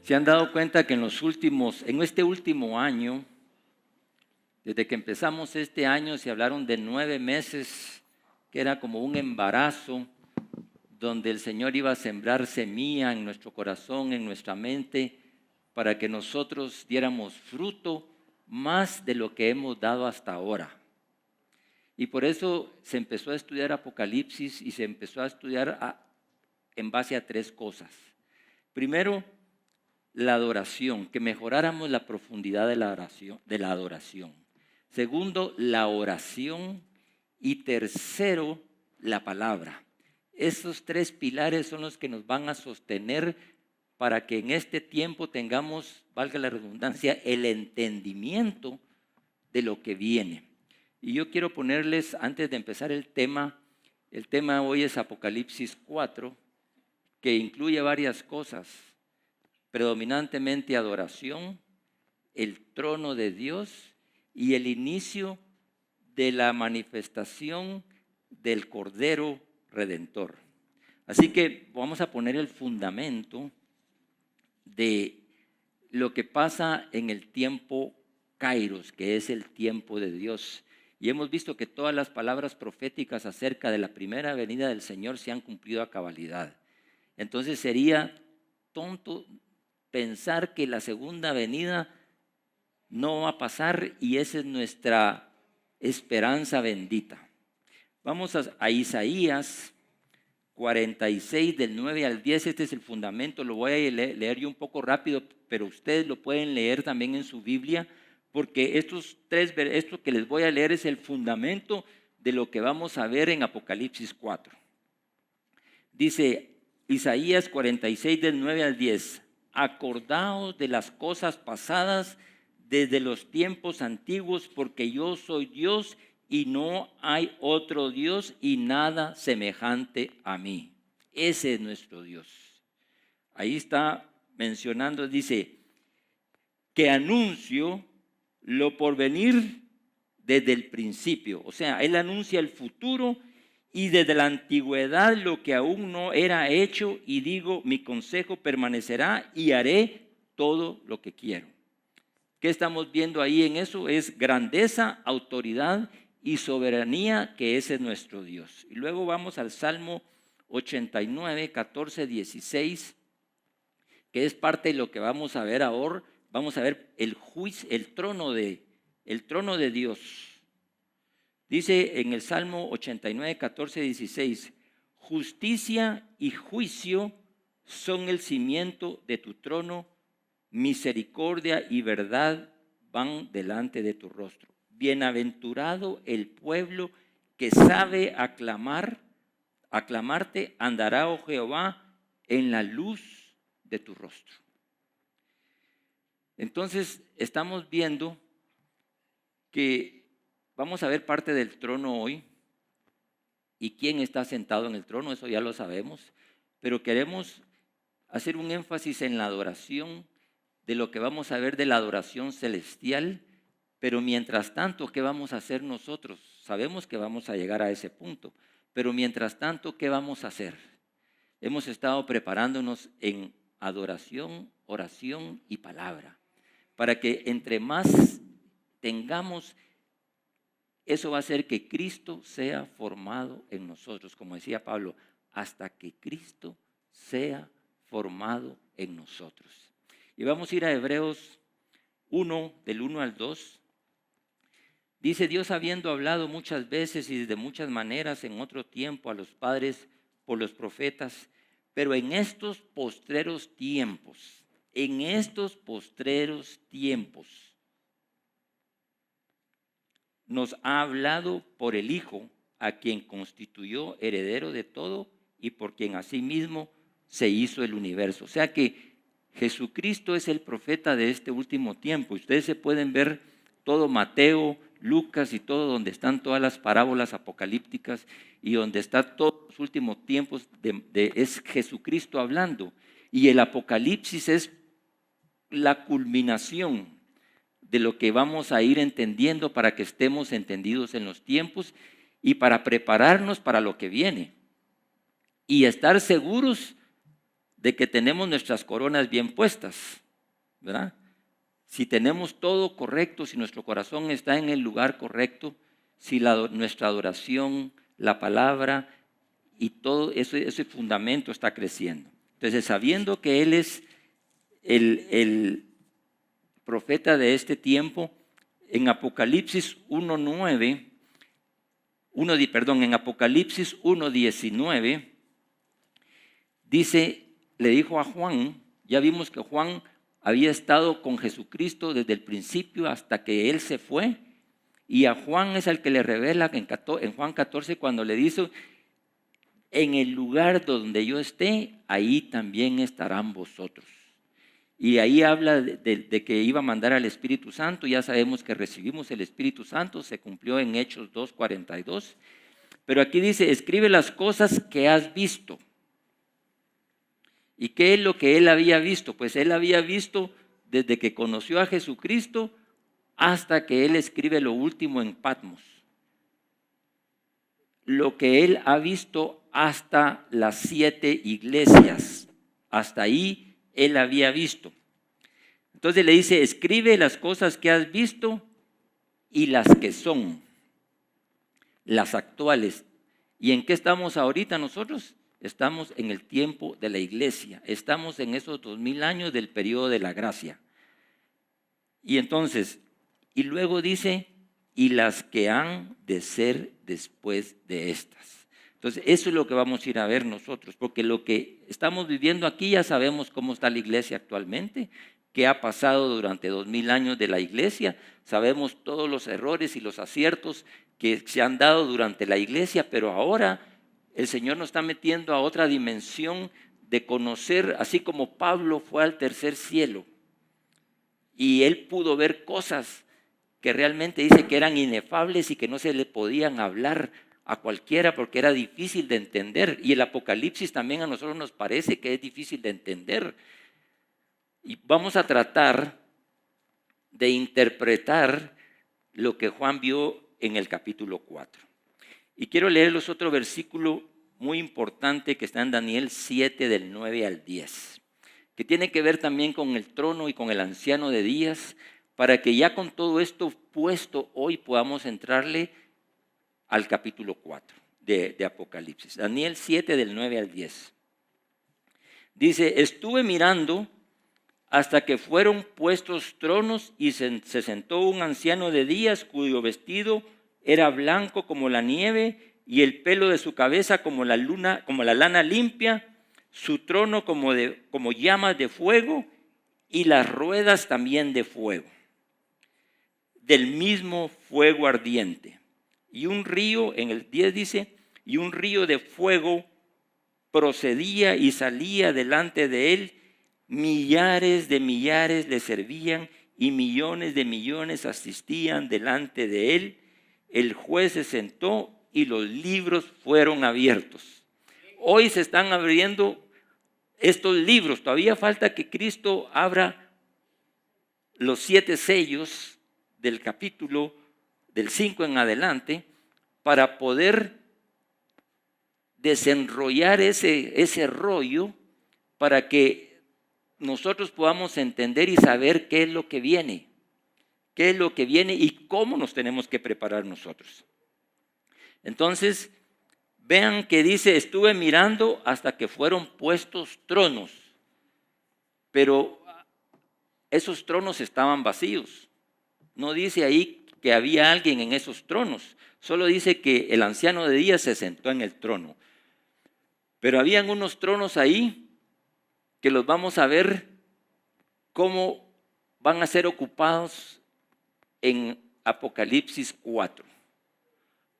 Se han dado cuenta que en este último año, desde que empezamos este año, se hablaron de 9 meses, que era como un embarazo, donde el Señor iba a sembrar semilla en nuestro corazón, en nuestra mente, para que nosotros diéramos fruto más de lo que hemos dado hasta ahora. Y por eso se empezó a estudiar Apocalipsis y se empezó a estudiar en base a 3 cosas. Primero, la adoración, que mejoráramos la profundidad de la adoración. Segundo, la oración. Y tercero, la palabra. Esos 3 pilares son los que nos van a sostener para que en este tiempo tengamos, valga la redundancia, el entendimiento de lo que viene. Y yo quiero ponerles, antes de empezar el tema hoy es Apocalipsis 4, que incluye varias cosas, predominantemente adoración, el trono de Dios y el inicio de la manifestación del Cordero Redentor. Así que vamos a poner el fundamento de lo que pasa en el tiempo Kairos, que es el tiempo de Dios. Y hemos visto que todas las palabras proféticas acerca de la primera venida del Señor se han cumplido a cabalidad. Entonces sería tonto pensar que la segunda venida no va a pasar, y esa es nuestra esperanza bendita. Vamos a Isaías 46 del 9 al 10, este es el fundamento, lo voy a leer yo un poco rápido, pero ustedes lo pueden leer también en su Biblia, porque esto que les voy a leer es el fundamento de lo que vamos a ver en Apocalipsis 4. Dice Isaías 46 del 9 al 10, acordaos de las cosas pasadas desde los tiempos antiguos, porque yo soy Dios y no hay otro Dios y nada semejante a mí. Ese es nuestro Dios. Ahí está mencionando, dice, que anuncio lo por venir desde el principio. O sea, él anuncia el futuro y desde la antigüedad lo que aún no era hecho, y digo, mi consejo permanecerá y haré todo lo que quiero. ¿Qué estamos viendo ahí en eso? Es grandeza, autoridad y soberanía, que ese es nuestro Dios. Y luego vamos al Salmo 89, 14, 16, que es parte de lo que vamos a ver ahora. Vamos a ver el juicio, el trono de Dios. Dice en el Salmo 89, 14, 16, justicia y juicio son el cimiento de tu trono, misericordia y verdad van delante de tu rostro. Bienaventurado el pueblo que sabe aclamarte, andará, oh Jehová, en la luz de tu rostro. Entonces estamos viendo que vamos a ver parte del trono hoy, y quién está sentado en el trono, eso ya lo sabemos, pero queremos hacer un énfasis en la adoración, de lo que vamos a ver de la adoración celestial. Pero mientras tanto, ¿qué vamos a hacer nosotros? Sabemos que vamos a llegar a ese punto, pero mientras tanto, ¿qué vamos a hacer? Hemos estado preparándonos en adoración, oración y palabra, para que entre más tengamos, eso va a hacer que Cristo sea formado en nosotros, como decía Pablo, hasta que Cristo sea formado en nosotros. Y vamos a ir a Hebreos 1, del 1 al 2. Dice, Dios habiendo hablado muchas veces y de muchas maneras en otro tiempo a los padres por los profetas, pero en estos postreros tiempos, nos ha hablado por el Hijo, a quien constituyó heredero de todo y por quien asimismo se hizo el universo. O sea que Jesucristo es el profeta de este último tiempo. Ustedes se pueden ver todo Mateo, Lucas y todo, donde están todas las parábolas apocalípticas y donde está todos los últimos tiempos, es Jesucristo hablando. Y el Apocalipsis es la culminación de lo que vamos a ir entendiendo para que estemos entendidos en los tiempos y para prepararnos para lo que viene. Y estar seguros de que tenemos nuestras coronas bien puestas, ¿verdad? Si tenemos todo correcto, si nuestro corazón está en el lugar correcto, si nuestra adoración, la palabra y todo ese fundamento está creciendo. Entonces, sabiendo que Él es el profeta de este tiempo, en Apocalipsis 1:9, en Apocalipsis 1:19, dice, le dijo a Juan, ya vimos que Juan había estado con Jesucristo desde el principio hasta que Él se fue, y a Juan es el que le revela en Juan 14 cuando le dice, en el lugar donde yo esté, ahí también estarán vosotros. Y ahí habla de que iba a mandar al Espíritu Santo. Ya sabemos que recibimos el Espíritu Santo, se cumplió en Hechos 2:42. Pero aquí dice, escribe las cosas que has visto. ¿Y qué es lo que él había visto? Pues él había visto desde que conoció a Jesucristo hasta que él escribe lo último en Patmos. Lo que él ha visto hasta las 7 iglesias. Hasta ahí él había visto. Entonces le dice, escribe las cosas que has visto y las que son, las actuales. ¿Y en qué estamos ahorita nosotros? Estamos en el tiempo de la iglesia. Estamos en esos 2000 años del periodo de la gracia. Y entonces, y luego dice, y las que han de ser después de estas. Entonces, eso es lo que vamos a ir a ver nosotros, porque lo que estamos viviendo aquí ya sabemos cómo está la iglesia actualmente, qué ha pasado durante 2000 años de la iglesia, sabemos todos los errores y los aciertos que se han dado durante la iglesia, pero ahora el Señor nos está metiendo a otra dimensión de conocer, así como Pablo fue al tercer cielo y él pudo ver cosas que realmente dice que eran inefables y que no se le podían hablar a cualquiera porque era difícil de entender. Y el Apocalipsis también a nosotros nos parece que es difícil de entender. Y vamos a tratar de interpretar lo que Juan vio en el capítulo 4. Y quiero leerles otro versículo muy importante que está en Daniel 7 del 9 al 10, que tiene que ver también con el trono y con el anciano de días, para que ya con todo esto puesto hoy podamos entrarle al capítulo 4 de Apocalipsis. Daniel 7 del 9 al 10. Dice, estuve mirando hasta que fueron puestos tronos y se sentó un anciano de días cuyo vestido era blanco como la nieve y el pelo de su cabeza como la lana limpia, su trono como llamas de fuego y las ruedas también de fuego, del mismo fuego ardiente. Y un río, en el 10 dice, y un río de fuego procedía y salía delante de él, millares de millares le servían y millones de millones asistían delante de él. El juez se sentó y los libros fueron abiertos. Hoy se están abriendo estos libros. Todavía falta que Cristo abra los 7 sellos del capítulo del 5 en adelante para poder desenrollar ese rollo para que nosotros podamos entender y saber qué es lo que viene. Qué es lo que viene y cómo nos tenemos que preparar nosotros. Entonces, vean que dice, estuve mirando hasta que fueron puestos tronos, pero esos tronos estaban vacíos. No dice ahí que había alguien en esos tronos, solo dice que el anciano de días se sentó en el trono. Pero habían unos tronos ahí que los vamos a ver cómo van a ser ocupados en Apocalipsis 4.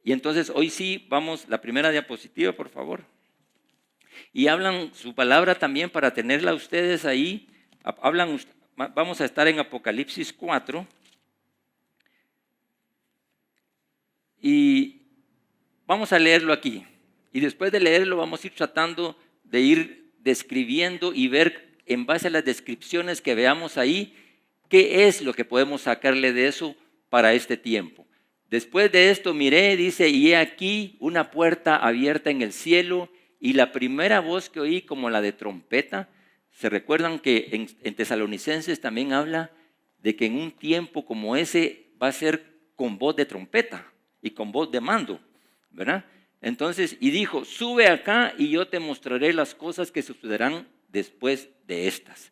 Y entonces hoy sí, vamos, la primera diapositiva, por favor. Y hablan su palabra también para tenerla ustedes ahí. Vamos a estar en Apocalipsis 4. Y vamos a leerlo aquí. Y después de leerlo vamos a ir tratando de ir describiendo y ver en base a las descripciones que veamos ahí, qué es lo que podemos sacarle de eso para este tiempo. Después de esto miré, dice, y he aquí una puerta abierta en el cielo, y la primera voz que oí como la de trompeta Se recuerdan que en Tesalonicenses también habla de que en un tiempo como ese va a ser con voz de trompeta y con voz de mando, ¿verdad? Entonces, y dijo, sube acá y yo te mostraré las cosas que sucederán después de estas.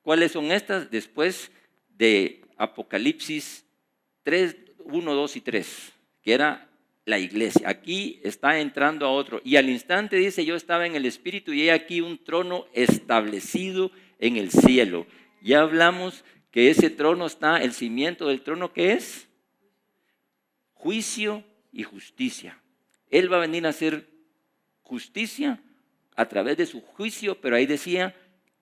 ¿Cuáles son estas? Después de Apocalipsis 3, 1, 2 y 3, que era la iglesia. Aquí está entrando a otro. Y al instante dice, yo estaba en el Espíritu y he aquí un trono establecido en el cielo. Ya hablamos que ese trono está, el cimiento del trono, ¿qué es? Juicio y justicia. Él va a venir a hacer justicia a través de su juicio, pero ahí decía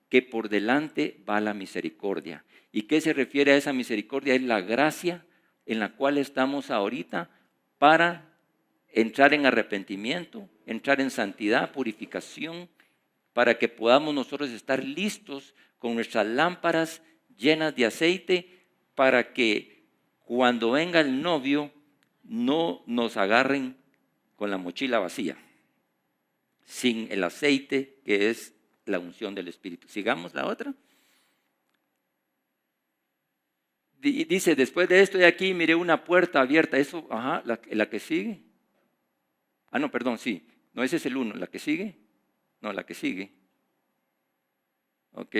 que por delante va la misericordia. ¿Y qué se refiere a esa misericordia? Es la gracia en la cual estamos ahorita para entrar en arrepentimiento, entrar en santidad, purificación, para que podamos nosotros estar listos con nuestras lámparas llenas de aceite, para que cuando venga el novio no nos agarren con la mochila vacía, sin el aceite que es la unción del Espíritu. Sigamos la otra. Dice, después de esto de aquí miré una puerta abierta. Eso, ajá, la que sigue. Ah, no, perdón, sí. No, ese es el 1. ¿La que sigue? No, la que sigue. Ok.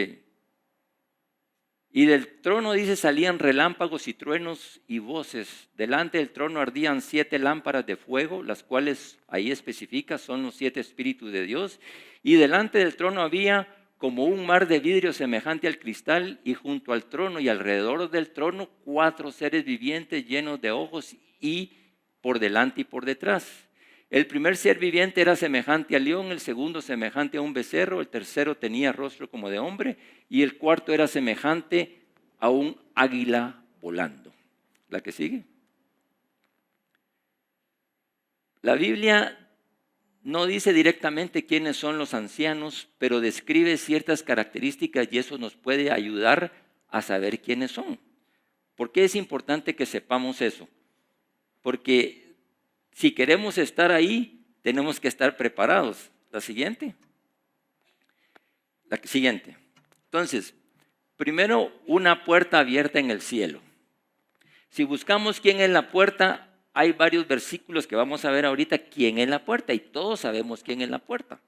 Y del trono, dice, salían relámpagos y truenos y voces. Delante del trono ardían 7 lámparas de fuego, las cuales ahí especifica son los 7 espíritus de Dios. Y delante del trono había como un mar de vidrio semejante al cristal, y junto al trono y alrededor del trono 4 seres vivientes llenos de ojos, y por delante y por detrás. El primer ser viviente era semejante al león, el segundo semejante a un becerro, el tercero tenía rostro como de hombre, y el cuarto era semejante a un águila volando. ¿La que sigue? La Biblia no dice directamente quiénes son los ancianos, pero describe ciertas características y eso nos puede ayudar a saber quiénes son. ¿Por qué es importante que sepamos eso? Porque si queremos estar ahí, tenemos que estar preparados. La siguiente. La siguiente. Entonces, primero, una puerta abierta en el cielo. Si buscamos quién es la puerta, hay varios versículos que vamos a ver ahorita quién es la puerta, y todos sabemos quién es la puerta.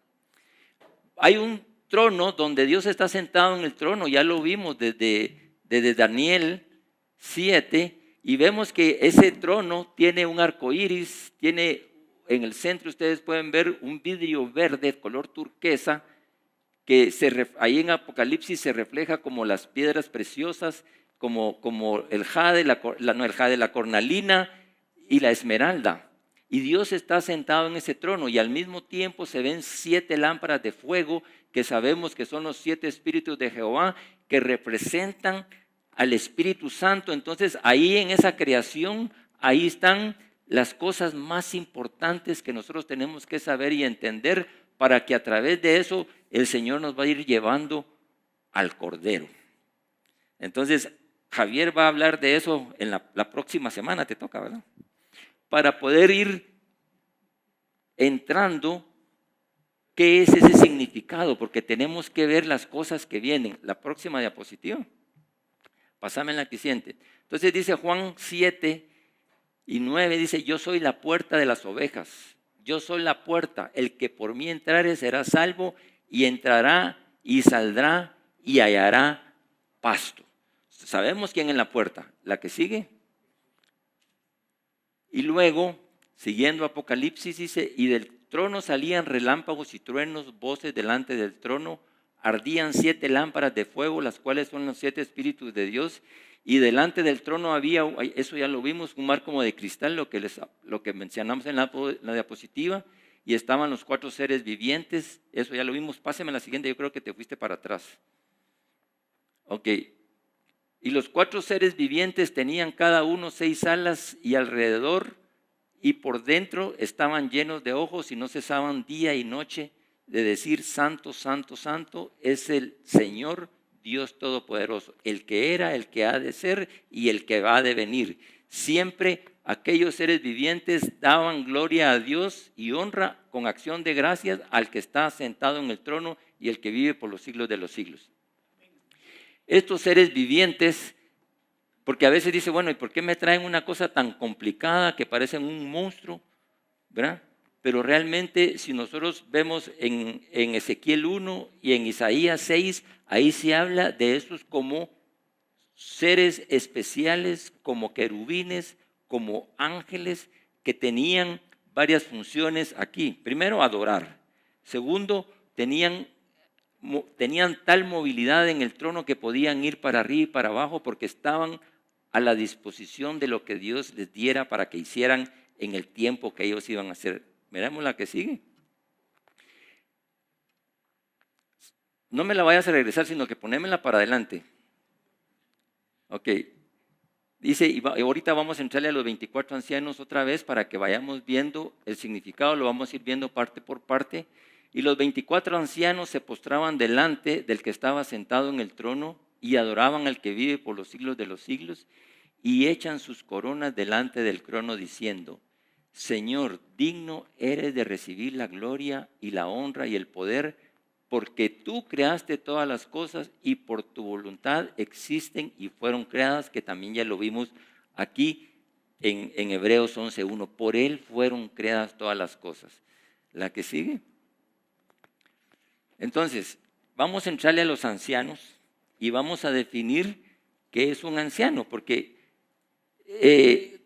Hay un trono donde Dios está sentado en el trono, ya lo vimos desde Daniel 7, y vemos que ese trono tiene un arco iris, tiene en el centro, ustedes pueden ver un vidrio verde, color turquesa, que ahí en Apocalipsis se refleja como las piedras preciosas, como el jade, la cornalina y la esmeralda. Y Dios está sentado en ese trono, y al mismo tiempo se ven 7 lámparas de fuego, que sabemos que son los 7 espíritus de Jehová, que representan al Espíritu Santo. Entonces ahí en esa creación, ahí están las cosas más importantes que nosotros tenemos que saber y entender, para que a través de eso el Señor nos va a ir llevando al Cordero. Entonces Javier va a hablar de eso en la próxima semana, te toca, ¿verdad? Para poder ir entrando qué es ese significado, porque tenemos que ver las cosas que vienen. La próxima diapositiva. Pásame en la que siguiente. Entonces dice Juan 7 y 9, dice, yo soy la puerta de las ovejas. Yo soy la puerta. El que por mí entrare será salvo, y entrará y saldrá y hallará pasto. Sabemos quién es la puerta. La que sigue. Y luego, siguiendo Apocalipsis, dice, y del trono salían relámpagos y truenos, voces delante del trono, ardían 7 lámparas de fuego, las cuales son los 7 espíritus de Dios, y delante del trono había, eso ya lo vimos, un mar como de cristal, lo que mencionamos en la diapositiva, y estaban los 4 seres vivientes, eso ya lo vimos. Pásame la siguiente, yo creo que te fuiste para atrás. Ok. Y los 4 seres vivientes tenían cada uno 6 alas, y alrededor y por dentro estaban llenos de ojos, y no cesaban día y noche de decir, santo, santo, santo es el Señor Dios Todopoderoso, el que era, el que ha de ser y el que va a devenir. Siempre aquellos seres vivientes daban gloria a Dios y honra con acción de gracias al que está sentado en el trono y el que vive por los siglos de los siglos. Estos seres vivientes, porque a veces dice, bueno, ¿y por qué me traen una cosa tan complicada que parecen un monstruo? ¿Verdad? Pero realmente si nosotros vemos en Ezequiel 1 y en Isaías 6, ahí se habla de estos como seres especiales, como querubines, como ángeles que tenían varias funciones aquí. Primero, adorar. Segundo, tenían tal movilidad en el trono que podían ir para arriba y para abajo porque estaban a la disposición de lo que Dios les diera para que hicieran en el tiempo que ellos iban a hacer. Miramos la que sigue. No me la vayas a regresar, sino que ponémela para adelante. Ok. Dice, y ahorita vamos a entrarle a los 24 ancianos otra vez para que vayamos viendo el significado, lo vamos a ir viendo parte por parte. Y los 24 ancianos se postraban delante del que estaba sentado en el trono y adoraban al que vive por los siglos de los siglos y echan sus coronas delante del trono diciendo, Señor, digno eres de recibir la gloria y la honra y el poder, porque tú creaste todas las cosas y por tu voluntad existen y fueron creadas, que también ya lo vimos aquí en Hebreos 11:1. Por él fueron creadas todas las cosas. La que sigue. Entonces, vamos a entrarle a los ancianos y vamos a definir qué es un anciano, porque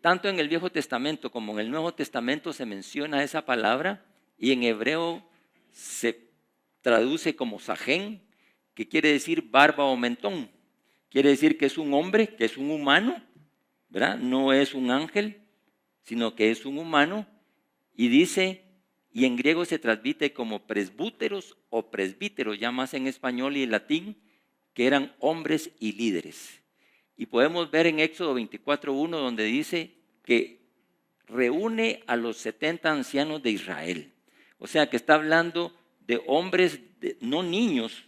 tanto en el Viejo Testamento como en el Nuevo Testamento se menciona esa palabra y en hebreo se traduce como sajén, que quiere decir barba o mentón. Quiere decir que es un hombre, que es un humano, ¿verdad? No es un ángel, sino que es un humano. Y dice, y en griego se transmite como presbúteros o presbíteros, ya más en español y en latín, que eran hombres y líderes. Y podemos ver en Éxodo 24:1 donde dice que reúne a los 70 ancianos de Israel. O sea que está hablando de hombres, no niños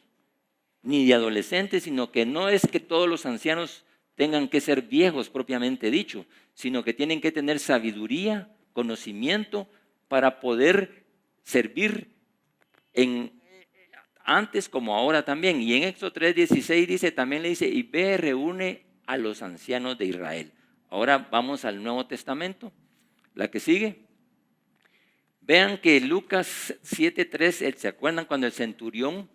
ni de adolescentes, sino que no es que todos los ancianos tengan que ser viejos propiamente dicho, sino que tienen que tener sabiduría, conocimiento para poder servir antes como ahora también. Y en Éxodo 3:16 dice, también le dice, y ve, reúne a los ancianos de Israel. Ahora vamos al Nuevo Testamento, la que sigue. Vean que Lucas 7:3, ¿se acuerdan cuando el centurión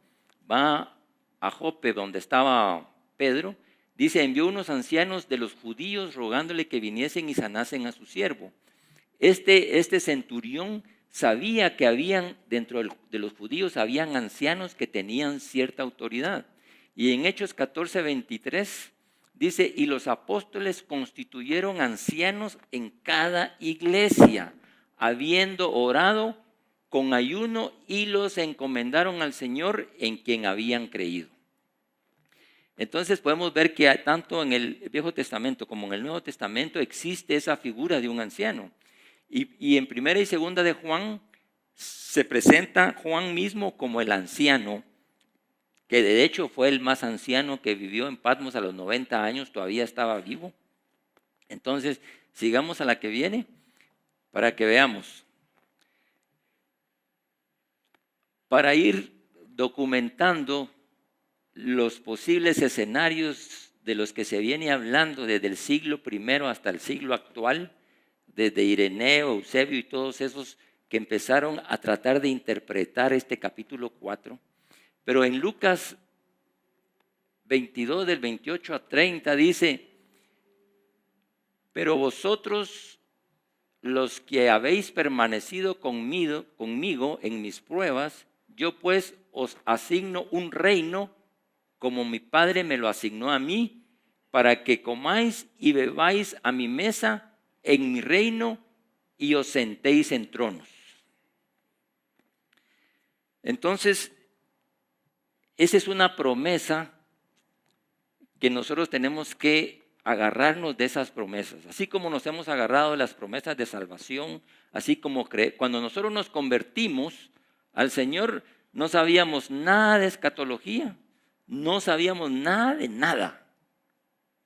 va a Jope, donde estaba Pedro? Dice, envió unos ancianos de los judíos rogándole que viniesen y sanasen a su siervo. Este centurión sabía que habían, dentro de los judíos, habían ancianos que tenían cierta autoridad. Y en Hechos 14:23 dice, y los apóstoles constituyeron ancianos en cada iglesia, habiendo orado con ayuno y los encomendaron al Señor en quien habían creído. Entonces podemos ver que tanto en el Viejo Testamento como en el Nuevo Testamento existe esa figura de un anciano. Y en primera y segunda de Juan se presenta Juan mismo como el anciano, que de hecho fue el más anciano que vivió en Patmos a los 90 años, todavía estaba vivo. Entonces, sigamos a la que viene para que veamos. Para ir documentando los posibles escenarios de los que se viene hablando desde el siglo I hasta el siglo actual, desde Ireneo, Eusebio y todos esos que empezaron a tratar de interpretar este capítulo 4. Pero en Lucas 22, del 28 a 30 dice, pero vosotros los que habéis permanecido conmigo en mis pruebas, yo pues os asigno un reino como mi Padre me lo asignó a mí, para que comáis y bebáis a mi mesa en mi reino y os sentéis en tronos. Entonces, esa es una promesa que nosotros tenemos que agarrarnos de esas promesas. Así como nos hemos agarrado de las promesas de salvación, así como cuando nosotros nos convertimos al Señor, no sabíamos nada de escatología, no sabíamos nada de nada,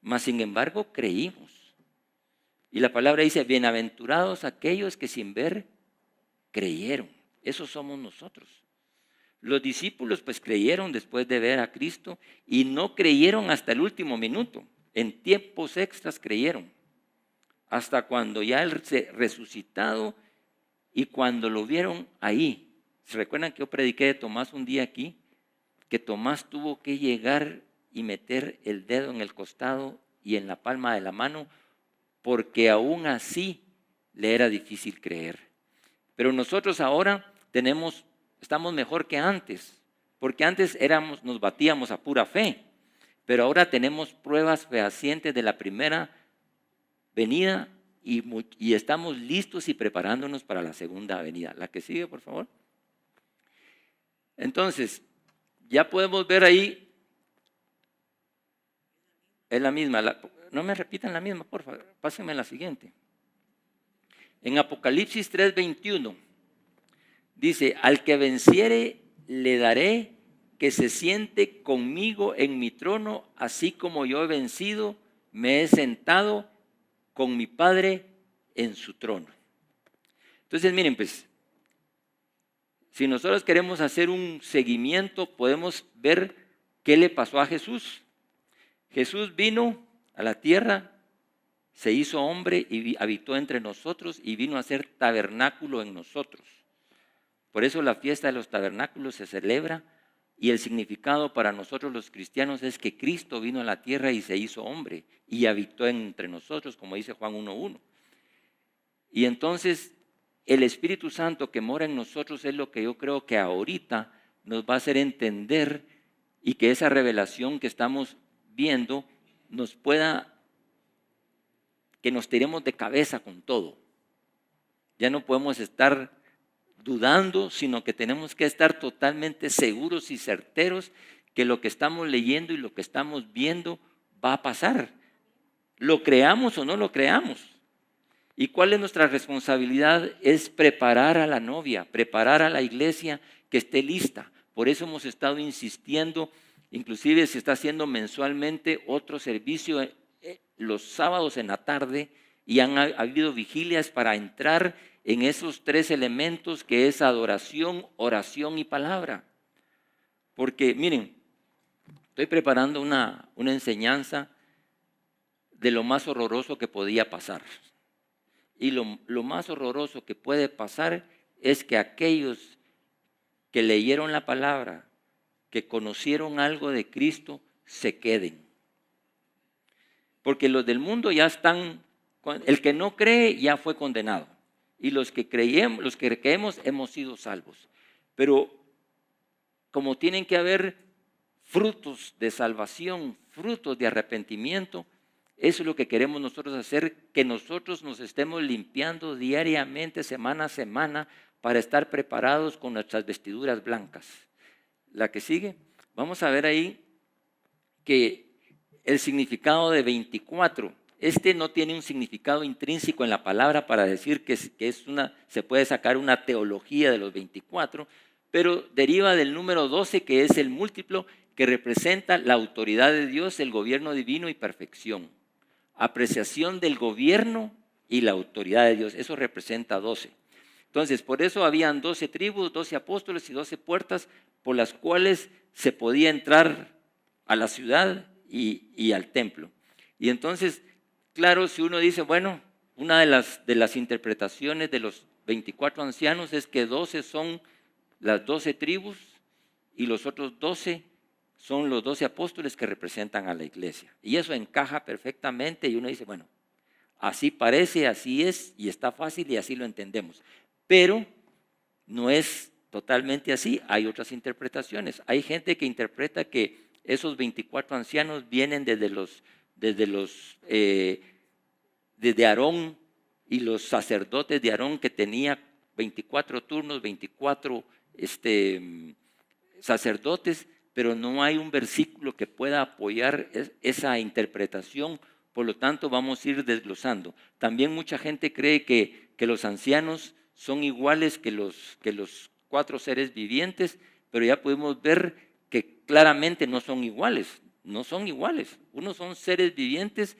mas sin embargo creímos. Y la palabra dice, bienaventurados aquellos que sin ver creyeron. Esos somos nosotros. Los discípulos pues creyeron después de ver a Cristo y no creyeron hasta el último minuto. En tiempos extras creyeron. Hasta cuando ya Él resucitado y cuando lo vieron ahí. ¿Se recuerdan que yo prediqué de Tomás un día aquí? Que Tomás tuvo que llegar y meter el dedo en el costado y en la palma de la mano, porque aún así le era difícil creer. Pero nosotros ahora estamos mejor que antes, porque antes nos batíamos a pura fe, pero ahora tenemos pruebas fehacientes de la primera venida y estamos listos y preparándonos para la segunda venida. La que sigue, por favor. Entonces, ya podemos ver ahí, es la misma, no me repitan la misma, por favor, pásenme la siguiente. En Apocalipsis 3:21 dice, al que venciere le daré que se siente conmigo en mi trono, así como yo he vencido, me he sentado con mi Padre en su trono. Entonces miren pues, si nosotros queremos hacer un seguimiento, podemos ver qué le pasó a Jesús. Jesús vino a la tierra, se hizo hombre y habitó entre nosotros y vino a ser tabernáculo en nosotros. Por eso la fiesta de los tabernáculos se celebra y el significado para nosotros los cristianos es que Cristo vino a la tierra y se hizo hombre y habitó entre nosotros, como dice Juan 1:1. Y entonces el Espíritu Santo que mora en nosotros es lo que yo creo que ahorita nos va a hacer entender y que esa revelación que estamos viendo que nos tiremos de cabeza con todo. Ya no podemos estar dudando, sino que tenemos que estar totalmente seguros y certeros que lo que estamos leyendo y lo que estamos viendo va a pasar. Lo creamos o no lo creamos. ¿Y cuál es nuestra responsabilidad? Es preparar a la novia, preparar a la iglesia que esté lista. Por eso hemos estado insistiendo, inclusive se está haciendo mensualmente otro servicio los sábados en la tarde y ha habido vigilias para entrar en esos 3 elementos que es adoración, oración y palabra. Porque miren, estoy preparando una enseñanza de lo más horroroso que podía pasar. Y lo más horroroso que puede pasar es que aquellos que leyeron la palabra, que conocieron algo de Cristo, se queden. Porque los del mundo ya están, el que no cree ya fue condenado. Y los que creemos hemos sido salvos. Pero como tienen que haber frutos de salvación, frutos de arrepentimiento, eso es lo que queremos nosotros hacer, que nosotros nos estemos limpiando diariamente, semana a semana, para estar preparados con nuestras vestiduras blancas. La que sigue, vamos a ver ahí que el significado de 24, no tiene un significado intrínseco en la palabra para decir que se puede sacar una teología de los 24, pero deriva del número 12, que es el múltiplo que representa la autoridad de Dios, el gobierno divino y perfección. Apreciación del gobierno y la autoridad de Dios, eso representa 12. Entonces, por eso habían 12 tribus, 12 apóstoles y 12 puertas por las cuales se podía entrar a la ciudad y al templo. Y entonces, claro, si uno dice, bueno, una de las interpretaciones de los 24 ancianos es que 12 son las 12 tribus y los otros 12 son los 12 apóstoles que representan a la iglesia. Y eso encaja perfectamente y uno dice, bueno, así parece, así es y está fácil y así lo entendemos. Pero no es totalmente así, hay otras interpretaciones. Hay gente que interpreta que esos 24 ancianos vienen desde Aarón y los sacerdotes de Aarón, que tenía 24 turnos, 24 sacerdotes, pero no hay un versículo que pueda apoyar esa interpretación, por lo tanto vamos a ir desglosando. También mucha gente cree que los ancianos son iguales que los 4 seres vivientes, pero ya podemos ver que claramente no son iguales, no son iguales. Unos son seres vivientes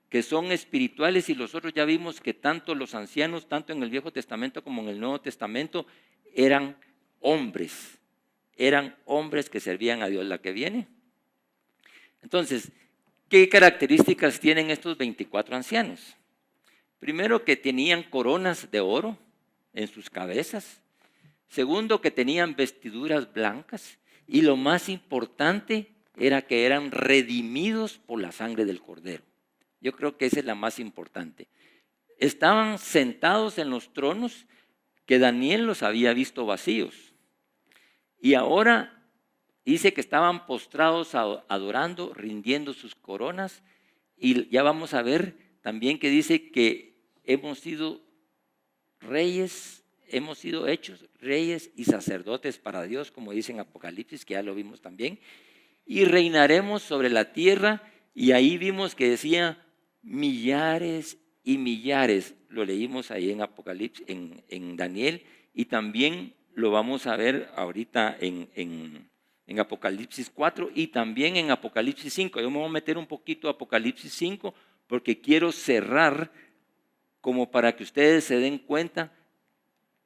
que son espirituales, y los otros ya vimos que tanto los ancianos, tanto en el Viejo Testamento como en el Nuevo Testamento, eran hombres que servían a Dios. La que viene. Entonces, ¿qué características tienen estos 24 ancianos? Primero, que tenían coronas de oro en sus cabezas. Segundo, que tenían vestiduras blancas. Y lo más importante era que eran redimidos por la sangre del Cordero. Yo creo que esa es la más importante. Estaban sentados en los tronos que Daniel los había visto vacíos. Y ahora dice que estaban postrados adorando, rindiendo sus coronas. Y ya vamos a ver también que dice que hemos sido reyes, hemos sido hechos reyes y sacerdotes para Dios, como dice en Apocalipsis, que ya lo vimos también. Y reinaremos sobre la tierra. Y ahí vimos que decía millares y millares. Lo leímos ahí en Apocalipsis, en Daniel, y también lo vamos a ver ahorita en Apocalipsis 4 y también en Apocalipsis 5. Yo me voy a meter un poquito a Apocalipsis 5 porque quiero cerrar como para que ustedes se den cuenta,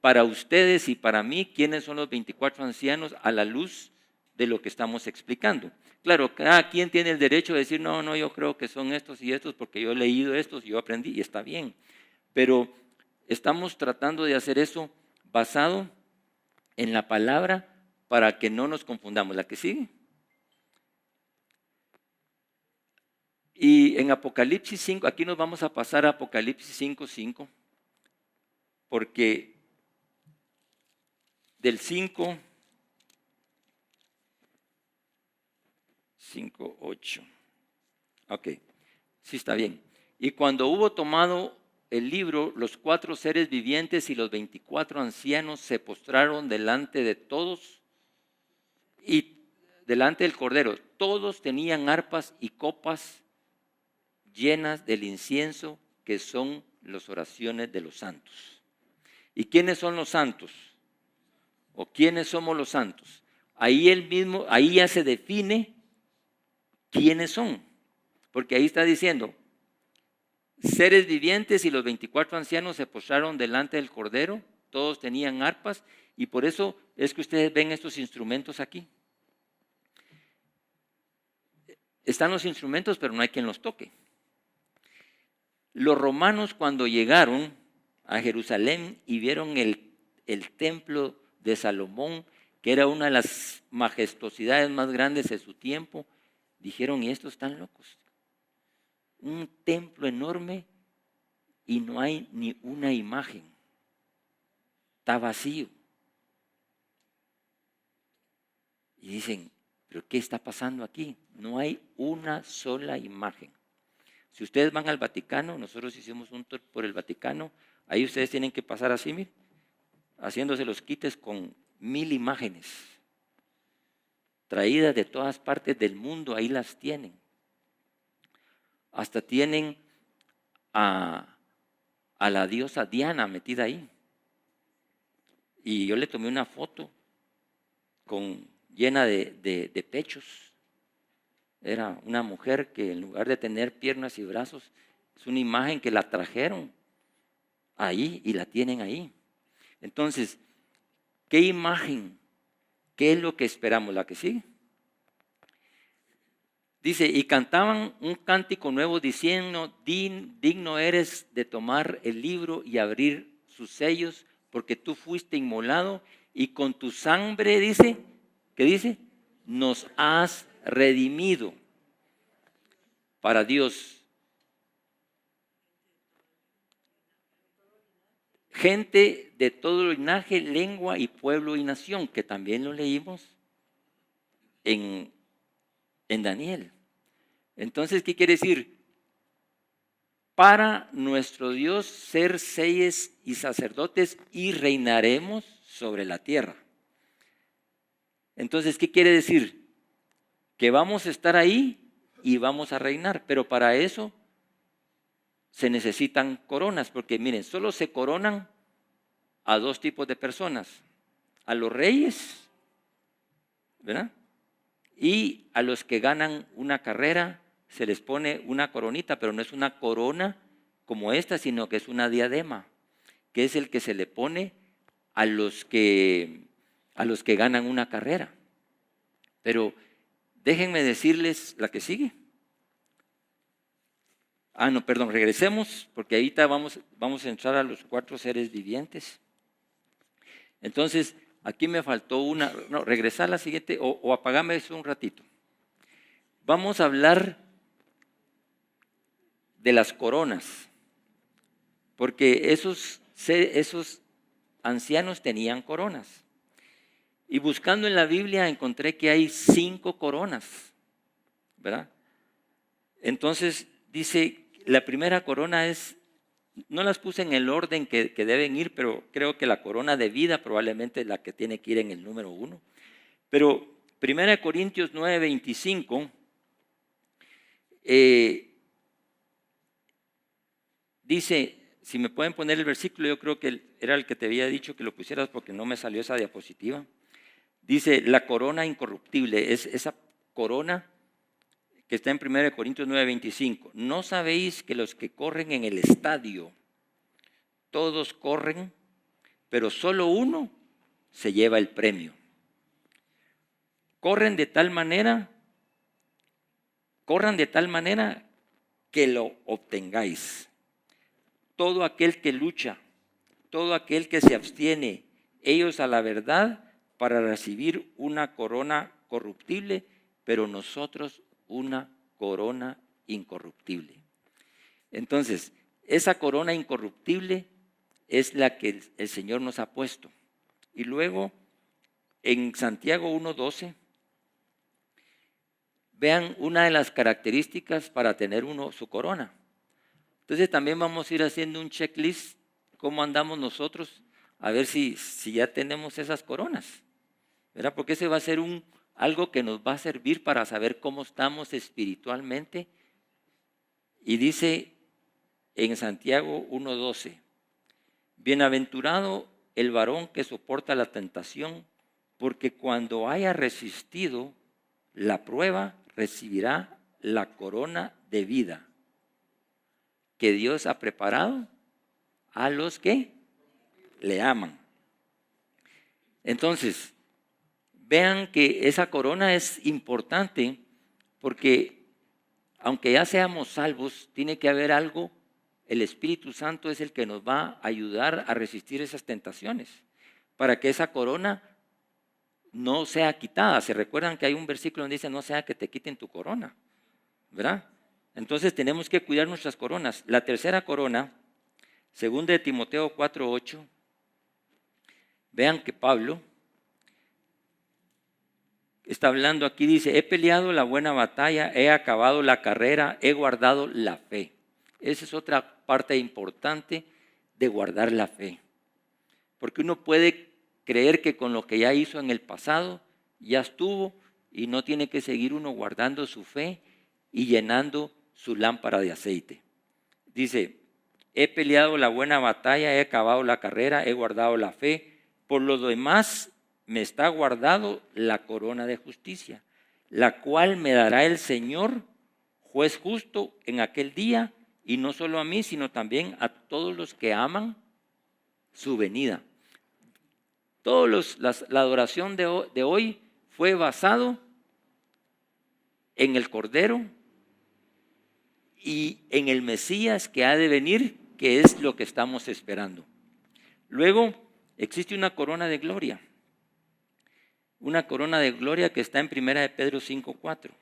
para ustedes y para mí, quiénes son los 24 ancianos a la luz de lo que estamos explicando. Claro, cada quien tiene el derecho de decir, no, yo creo que son estos y estos porque yo he leído estos y yo aprendí, y está bien. Pero estamos tratando de hacer eso basado en la palabra para que no nos confundamos. ¿La que sigue? Y en Apocalipsis 5, aquí nos vamos a pasar a Apocalipsis 5:5, porque del 5:8. Ok, sí está bien. Y cuando hubo tomado el libro, los 4 seres vivientes y los 24 ancianos se postraron delante de todos y delante del Cordero. Todos tenían arpas y copas llenas del incienso, que son las oraciones de los santos. ¿Y quiénes son los santos? ¿O quiénes somos los santos? Ahí ya se define quiénes son, porque ahí está diciendo, seres vivientes y los 24 ancianos se postraron delante del Cordero, todos tenían arpas, y por eso es que ustedes ven estos instrumentos aquí. Están los instrumentos, pero no hay quien los toque. Los romanos, cuando llegaron a Jerusalén y vieron el templo de Salomón, que era una de las majestuosidades más grandes de su tiempo, dijeron, y estos están locos. Un templo enorme y no hay ni una imagen. Está vacío. Y dicen, ¿pero qué está pasando aquí? No hay una sola imagen. Si ustedes van al Vaticano, nosotros hicimos un tour por el Vaticano, ahí ustedes tienen que pasar así, miren, haciéndose los quites con 1000 imágenes, traídas de todas partes del mundo, ahí las tienen. Hasta tienen a la diosa Diana metida ahí. Y yo le tomé una foto llena de pechos. Era una mujer que en lugar de tener piernas y brazos, es una imagen que la trajeron ahí y la tienen ahí. Entonces, ¿qué imagen? ¿Qué es lo que esperamos? ¿La que sigue? Dice, y cantaban un cántico nuevo diciendo, digno eres de tomar el libro y abrir sus sellos, porque tú fuiste inmolado y con tu sangre, dice, ¿qué dice? Nos has redimido para Dios. Gente de todo linaje, lengua y pueblo y nación, que también lo leímos en Daniel. Entonces, ¿qué quiere decir? Para nuestro Dios ser reyes y sacerdotes y reinaremos sobre la tierra. Entonces, ¿qué quiere decir? Que vamos a estar ahí y vamos a reinar, pero para eso se necesitan coronas, porque miren, solo se coronan a 2 tipos de personas, a los reyes, ¿verdad? Y a los que ganan una carrera se les pone una coronita, pero no es una corona como esta, sino que es una diadema, que es el que se le pone a los que ganan una carrera. Pero déjenme decirles la que sigue. No, perdón, regresemos, porque ahorita vamos a entrar a los 4 seres vivientes. Entonces, aquí me faltó una, no, regresar a la siguiente, o apagame eso un ratito. Vamos a hablar de las coronas, porque esos ancianos tenían coronas. Y buscando en la Biblia encontré que hay 5 coronas, ¿verdad? Entonces dice, la primera corona es, no las puse en el orden que deben ir, pero creo que la corona de vida probablemente es la que tiene que ir en el número 1. Pero 1 Corintios 9:25 dice, si me pueden poner el versículo, yo creo que era el que te había dicho que lo pusieras porque no me salió esa diapositiva. Dice, la corona incorruptible, es esa corona que está en 1 Corintios 9:25. ¿No sabéis que los que corren en el estadio, todos corren, pero solo uno se lleva el premio? Corran de tal manera que lo obtengáis. Todo aquel que lucha, todo aquel que se abstiene, ellos a la verdad, para recibir una corona corruptible, pero nosotros una corona incorruptible. Entonces, esa corona incorruptible es la que el Señor nos ha puesto. Y luego, en Santiago 1:12, vean una de las características para tener uno su corona. Entonces también vamos a ir haciendo un checklist, cómo andamos nosotros, a ver si ya tenemos esas coronas, ¿verdad? Porque ese va a ser algo que nos va a servir para saber cómo estamos espiritualmente. Y dice en Santiago 1:12, bienaventurado el varón que soporta la tentación, porque cuando haya resistido la prueba, recibirá la corona de vida que Dios ha preparado a los que le aman. Entonces, vean que esa corona es importante porque aunque ya seamos salvos, tiene que haber algo. El Espíritu Santo es el que nos va a ayudar a resistir esas tentaciones para que esa corona no sea quitada. ¿Se recuerdan que hay un versículo donde dice no sea que te quiten tu corona? ¿Verdad? Entonces tenemos que cuidar nuestras coronas. La tercera corona, 2 de Timoteo 4:8, vean que Pablo está hablando aquí, dice, he peleado la buena batalla, he acabado la carrera, he guardado la fe. Esa es otra parte importante de guardar la fe. Porque uno puede creer que con lo que ya hizo en el pasado, ya estuvo y no tiene que seguir uno guardando su fe y llenando su lámpara de aceite. Dice, he peleado la buena batalla, he acabado la carrera, he guardado la fe. Por lo demás, me está guardado la corona de justicia, la cual me dará el Señor, juez justo, en aquel día, y no solo a mí, sino también a todos los que aman su venida. La adoración de hoy fue basado en el Cordero y en el Mesías que ha de venir, que es lo que estamos esperando. Luego existe una corona de gloria. Una corona de gloria que está en 1 de Pedro 5:4.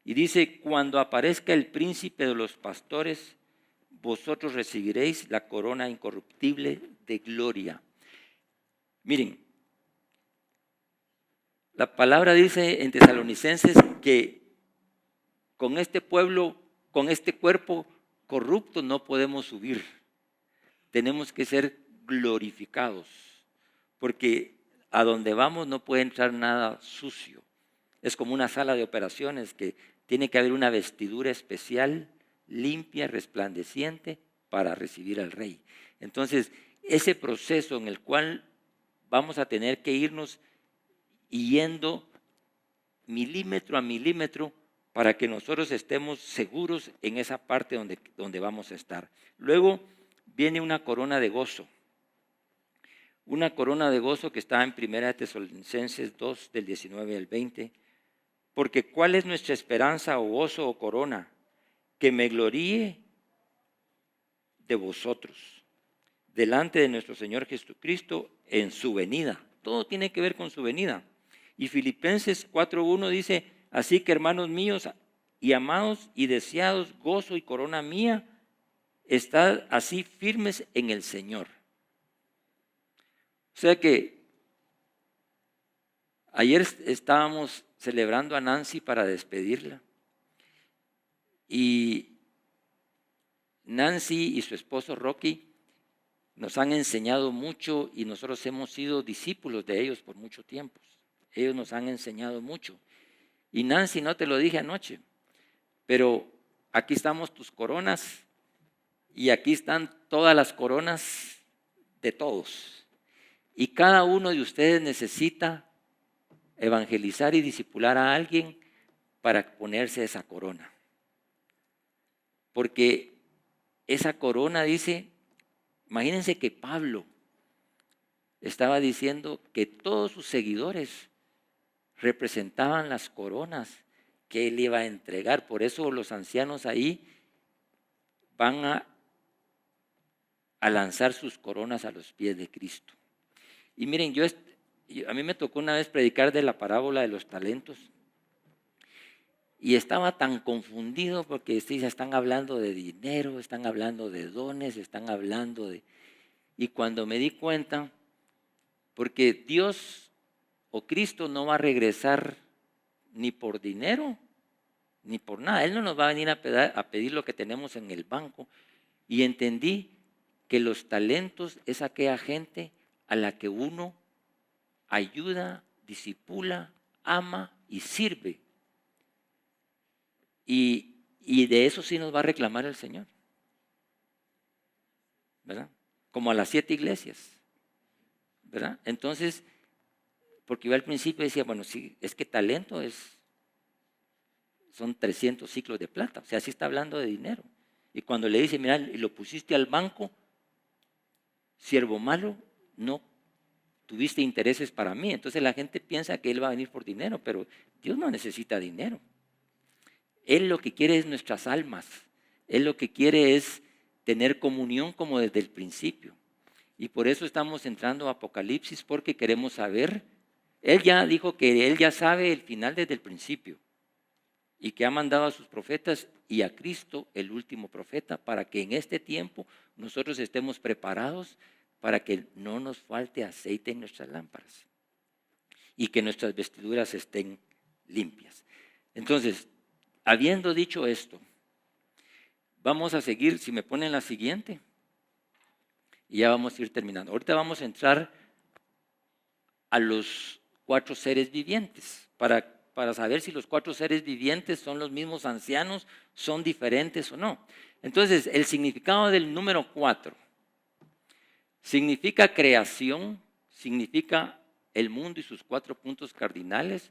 Y dice, cuando aparezca el príncipe de los pastores, vosotros recibiréis la corona incorruptible de gloria. Miren, la palabra dice en Tesalonicenses que con este pueblo, con este cuerpo corrupto no podemos subir. Tenemos que ser glorificados, porque a donde vamos no puede entrar nada sucio. Es como una sala de operaciones que tiene que haber una vestidura especial, limpia, resplandeciente, para recibir al Rey. Entonces, ese proceso en el cual vamos a tener que irnos yendo milímetro a milímetro para que nosotros estemos seguros en esa parte donde vamos a estar. Luego viene una corona de gozo. Una corona de gozo que está en 1 Tesalonicenses 2, del 19 al 20. Porque ¿cuál es nuestra esperanza o gozo o corona? Que me gloríe de vosotros, delante de nuestro Señor Jesucristo en su venida. Todo tiene que ver con su venida. Y Filipenses 4:1 dice, así que hermanos míos y amados y deseados, gozo y corona mía, estad así firmes en el Señor. O sea que ayer estábamos celebrando a Nancy para despedirla. Y Nancy y su esposo Rocky nos han enseñado mucho y nosotros hemos sido discípulos de ellos por mucho tiempo. Ellos nos han enseñado mucho. Y Nancy, no te lo dije anoche, pero aquí estamos tus coronas y aquí están todas las coronas de todos. Y cada uno de ustedes necesita evangelizar y discipular a alguien para ponerse esa corona. Porque esa corona dice, imagínense que Pablo estaba diciendo que todos sus seguidores representaban las coronas que él iba a entregar. Por eso los ancianos ahí van a lanzar sus coronas a los pies de Cristo. Y miren, a mí me tocó una vez predicar de la parábola de los talentos. Y estaba tan confundido porque sí, están hablando de dinero, están hablando de dones, están hablando de... Y cuando me di cuenta, porque Dios o Cristo no va a regresar ni por dinero, ni por nada. Él no nos va a venir a pedir lo que tenemos en el banco. Y entendí que los talentos es aquella gente a la que uno ayuda, disipula, ama y sirve. Y de eso sí nos va a reclamar el Señor, ¿verdad? Como a las 7 iglesias, ¿verdad? Entonces, porque yo al principio decía, bueno, sí, es que talento son 300 ciclos de plata, o sea, sí está hablando de dinero. Y cuando le dice, mira, y lo pusiste al banco, siervo malo, no tuviste intereses para mí. Entonces la gente piensa que él va a venir por dinero, pero Dios no necesita dinero. Él lo que quiere es nuestras almas. Él lo que quiere es tener comunión como desde el principio. Y por eso estamos entrando a Apocalipsis, porque queremos saber. Él ya dijo que él ya sabe el final desde el principio y que ha mandado a sus profetas y a Cristo, el último profeta, para que en este tiempo nosotros estemos preparados para que no nos falte aceite en nuestras lámparas y que nuestras vestiduras estén limpias. Entonces, habiendo dicho esto, vamos a seguir, si me ponen la siguiente, y ya vamos a ir terminando. Ahorita vamos a entrar a los 4 seres vivientes, para saber si los 4 seres vivientes son los mismos ancianos, son diferentes o no. Entonces, el significado del número 4 significa creación, significa el mundo y sus 4 puntos cardinales,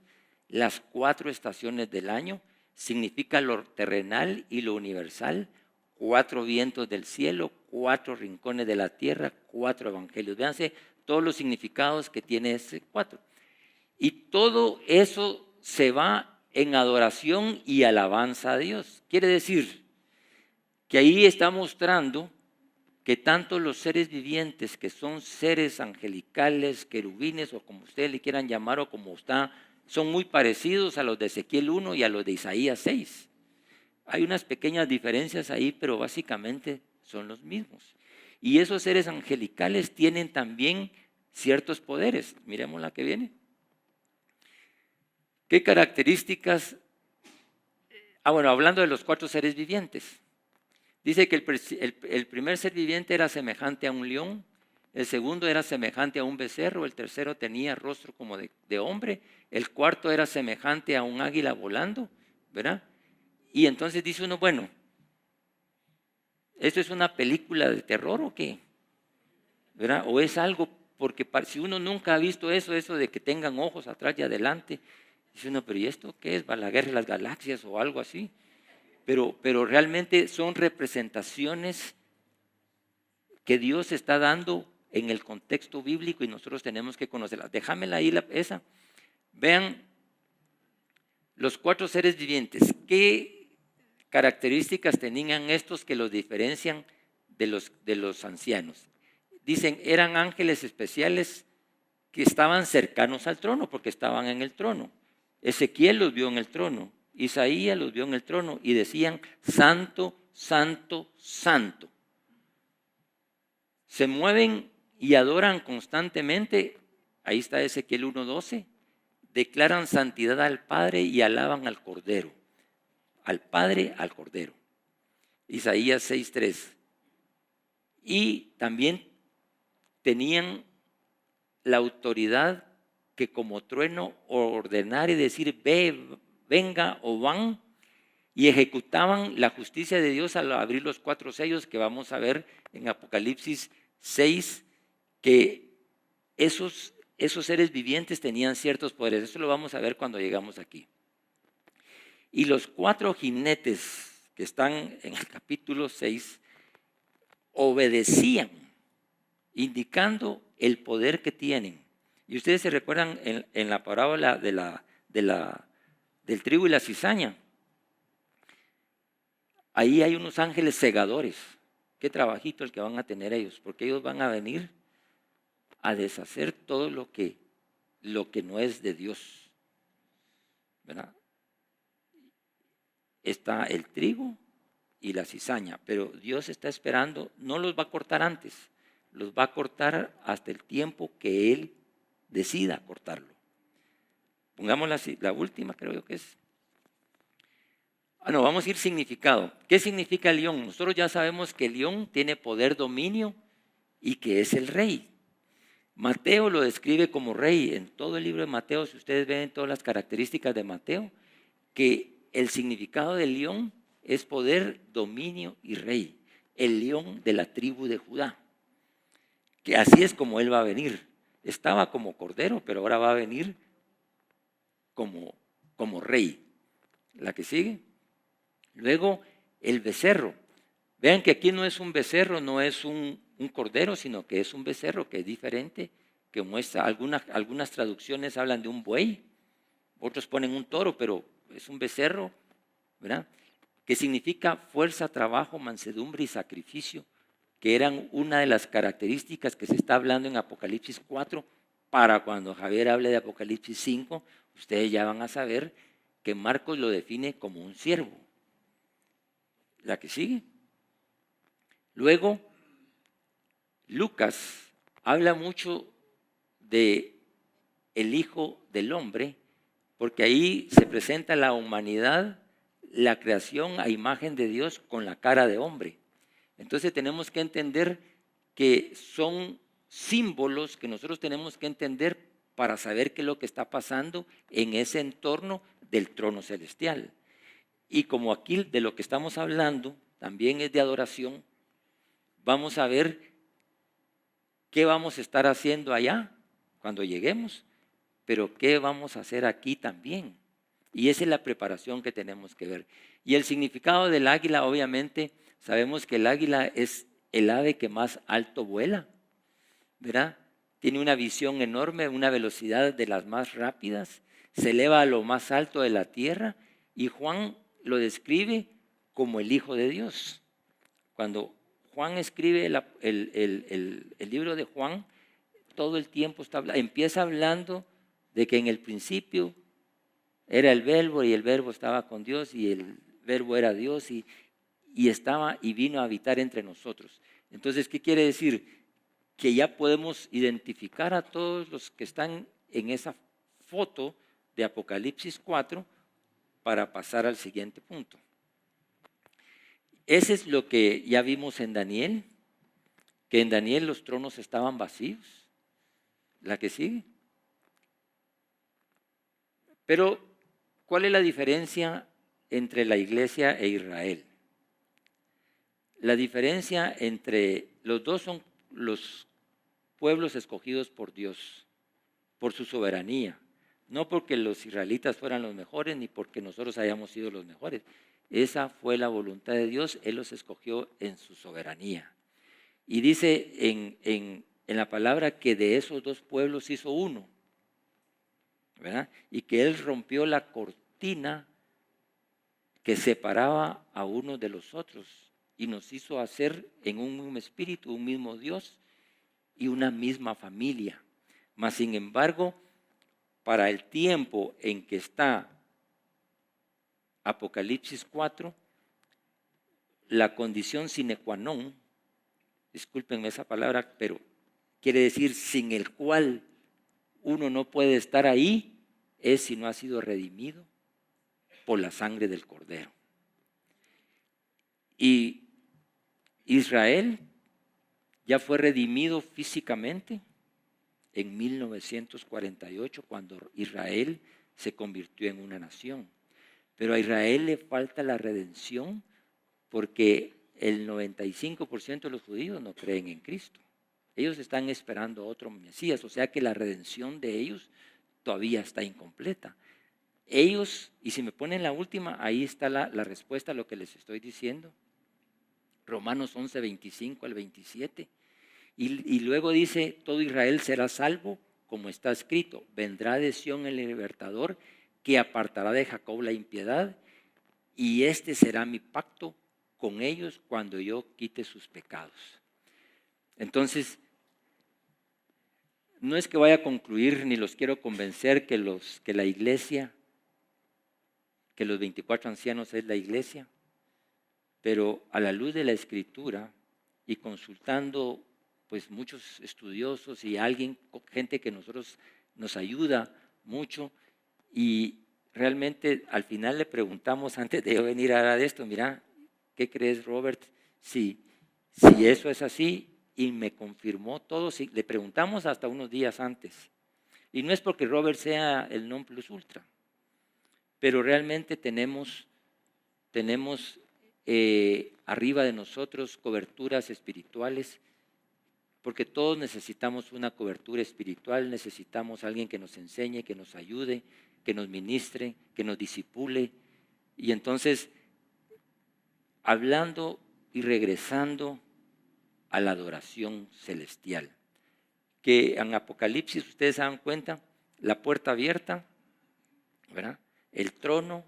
las 4 estaciones del año, significa lo terrenal y lo universal, 4 vientos del cielo, 4 rincones de la tierra, 4 evangelios. Véanse todos los significados que tiene ese 4. Y todo eso se va en adoración y alabanza a Dios. Quiere decir que ahí está mostrando que tanto los seres vivientes, que son seres angelicales, querubines o como ustedes le quieran llamar o como está, son muy parecidos a los de Ezequiel 1 y a los de Isaías 6. Hay unas pequeñas diferencias ahí, pero básicamente son los mismos. Y esos seres angelicales tienen también ciertos poderes. Miremos la que viene. ¿Qué características? Bueno, hablando de los 4 seres vivientes. Dice que el primer ser viviente era semejante a un león, el segundo era semejante a un becerro, el tercero tenía rostro como de hombre, el cuarto era semejante a un águila volando, ¿verdad? Y entonces dice uno, bueno, ¿esto es una película de terror o qué? ¿Verdad? O es algo, porque si uno nunca ha visto eso de que tengan ojos atrás y adelante, Dice uno, pero ¿y esto qué es? ¿Va la guerra de las galaxias o algo así? Pero realmente son representaciones que Dios está dando en el contexto bíblico y nosotros tenemos que conocerlas. Déjamela ahí esa. Vean los 4 seres vivientes. ¿Qué características tenían estos que los diferencian de los ancianos? Dicen, eran ángeles especiales que estaban cercanos al trono porque estaban en el trono. Ezequiel los vio en el trono, Isaías los vio en el trono y decían, santo, santo, santo. Se mueven y adoran constantemente, ahí está Ezequiel 1:12, declaran santidad al Padre y alaban al Cordero. Al Padre, al Cordero. Isaías 6:3. Y también tenían la autoridad que como trueno ordenar y decir ve, venga o van, y ejecutaban la justicia de Dios al abrir los 4 sellos que vamos a ver en Apocalipsis 6, que esos seres vivientes tenían ciertos poderes. Eso lo vamos a ver cuando llegamos aquí. Y los 4 jinetes que están en el capítulo 6 obedecían, indicando el poder que tienen. Y ustedes se recuerdan en la parábola del trigo y la cizaña. Ahí hay unos ángeles segadores. Qué trabajito el que van a tener ellos, porque ellos van a venir a deshacer todo lo que no es de Dios, ¿verdad? Está el trigo y la cizaña, pero Dios está esperando, no los va a cortar antes, los va a cortar hasta el tiempo que Él decida cortarlo. Pongamos la última, creo yo que es. No, vamos a ir significado. ¿Qué significa el león? Nosotros ya sabemos que el león tiene poder, dominio y que es el rey. Mateo lo describe como rey. En todo el libro de Mateo, si ustedes ven todas las características de Mateo, que el significado del león es poder, dominio y rey. El león de la tribu de Judá. Que así es como él va a venir. Estaba como cordero, pero ahora va a venir como rey. La que sigue. Luego, el becerro. Vean que aquí no es un becerro, no es un cordero, sino que es un becerro que es diferente, que muestra, algunas traducciones hablan de un buey, otros ponen un toro, pero es un becerro, ¿verdad? Que significa fuerza, trabajo, mansedumbre y sacrificio, que eran una de las características que se está hablando en Apocalipsis 4, para cuando Javier hable de Apocalipsis 5, ustedes ya van a saber que Marcos lo define como un siervo. La que sigue. Luego, Lucas habla mucho de el Hijo del Hombre, porque ahí se presenta la humanidad, la creación a imagen de Dios con la cara de hombre. Entonces tenemos que entender que son símbolos que nosotros tenemos que entender para saber qué es lo que está pasando en ese entorno del trono celestial. Y como aquí de lo que estamos hablando también es de adoración, vamos a ver qué vamos a estar haciendo allá cuando lleguemos, pero qué vamos a hacer aquí también. Y esa es la preparación que tenemos que ver. Y el significado del águila, obviamente, sabemos que el águila es el ave que más alto vuela, ¿verdad? Tiene una visión enorme, una velocidad de las más rápidas, se eleva a lo más alto de la tierra y Juan lo describe como el Hijo de Dios. Cuando Juan escribe el libro de Juan, todo el tiempo empieza hablando de que en el principio era el verbo y el verbo estaba con Dios y el verbo era Dios y estaba y vino a habitar entre nosotros. Entonces, ¿qué quiere decir? Que ya podemos identificar a todos los que están en esa foto de Apocalipsis 4 para pasar al siguiente punto. Ese es lo que ya vimos en Daniel, que en Daniel los tronos estaban vacíos. La que sigue. Pero, ¿cuál es la diferencia entre la iglesia e Israel? La diferencia entre los dos son los pueblos escogidos por Dios, por su soberanía, No porque los israelitas fueran los mejores, ni porque nosotros hayamos sido los mejores. Esa fue la voluntad de Dios, Él los escogió en su soberanía. Y dice en la palabra que de esos dos pueblos hizo uno, ¿verdad? Y que Él rompió la cortina que separaba a unos de los otros y nos hizo hacer en un mismo espíritu, un mismo Dios y una misma familia. Mas sin embargo, para el tiempo en que está Apocalipsis 4, la condición sine qua non, discúlpenme esa palabra, pero quiere decir sin el cual uno no puede estar ahí, es si no ha sido redimido por la sangre del Cordero. Y Israel ya fue redimido físicamente en 1948, cuando Israel se convirtió en una nación. Pero a Israel le falta la redención porque el 95% de los judíos no creen en Cristo. Ellos están esperando a otro Mesías, o sea que la redención de ellos todavía está incompleta. Ellos, y si me ponen la última, ahí está la respuesta a lo que les estoy diciendo. Romanos 11, 25 al 27. Y luego dice, todo Israel será salvo, como está escrito, vendrá de Sión el libertador, que apartará de Jacob la impiedad, y este será mi pacto con ellos cuando yo quite sus pecados. Entonces, no es que vaya a concluir ni los quiero convencer que la iglesia, que los 24 ancianos es la iglesia, pero a la luz de la Escritura y consultando pues muchos estudiosos y gente que nos ayuda mucho, y realmente al final le preguntamos antes de yo venir a hablar de esto, mira, ¿qué crees, Robert? Si eso es así, y me confirmó todo, le preguntamos hasta unos días antes. Y no es porque Robert sea el non plus ultra, pero realmente tenemos arriba de nosotros coberturas espirituales, porque todos necesitamos una cobertura espiritual, necesitamos a alguien que nos enseñe, que nos ayude, que nos ministre, que nos disipule. Y entonces, hablando y regresando a la adoración celestial, que en Apocalipsis ustedes se dan cuenta, la puerta abierta, ¿verdad? El trono,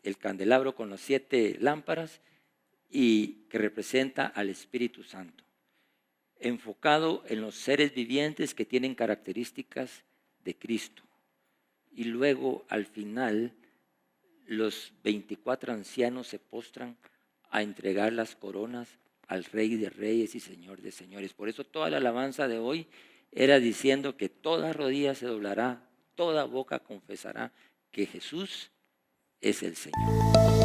el candelabro con las 7 lámparas, y que representa al Espíritu Santo, enfocado en los seres vivientes que tienen características de Cristo. Y luego al final los 24 ancianos se postran a entregar las coronas al Rey de Reyes y Señor de Señores. Por eso toda la alabanza de hoy era diciendo que toda rodilla se doblará, toda boca confesará que Jesús es el Señor.